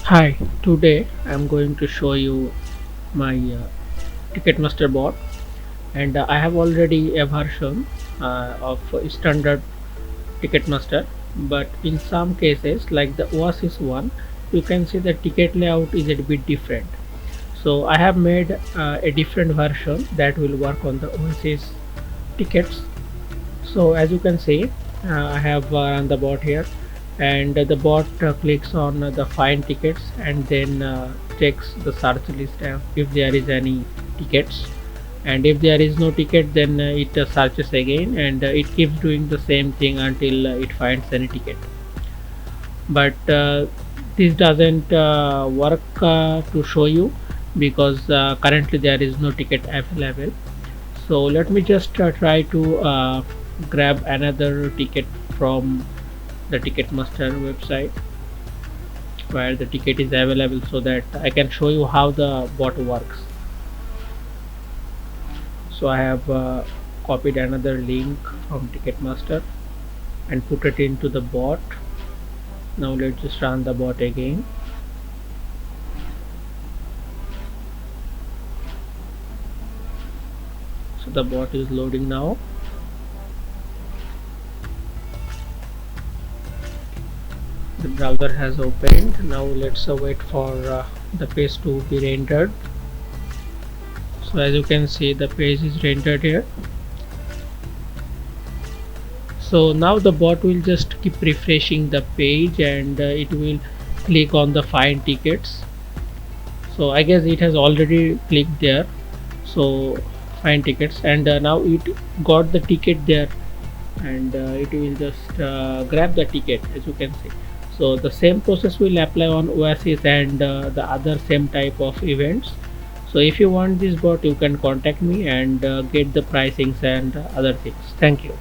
Hi, today I'm going to show you my Ticketmaster bot, and I have already a version of standard Ticketmaster, but in some cases like the Oasis one, you can see the ticket layout is a bit different. So I have made a different version that will work on the Oasis tickets. So as you can see, I have run the bot here, and the bot clicks on the find tickets and then checks the search list if there is any tickets, and if there is no ticket then it searches again, and it keeps doing the same thing until it finds any ticket. But this doesn't work to show you because currently there is no ticket available. So let me just try to grab another ticket from the Ticketmaster website where the ticket is available so that I can show you how the bot works. So I have copied another link from Ticketmaster and put it into the bot. Now let's just run the bot again. So the bot is loading now. The browser has opened. Now let's wait for the page to be rendered. So as you can see, the page is rendered here. So now the bot will just keep refreshing the page, and it will click on the find tickets. So I guess it has already clicked there, so find tickets, and now it got the ticket there, and it will just grab the ticket, as you can see. So the same process will apply on Oasis and the other same type of events. So if you want this bot, you can contact me and get the pricings and other things. Thank you.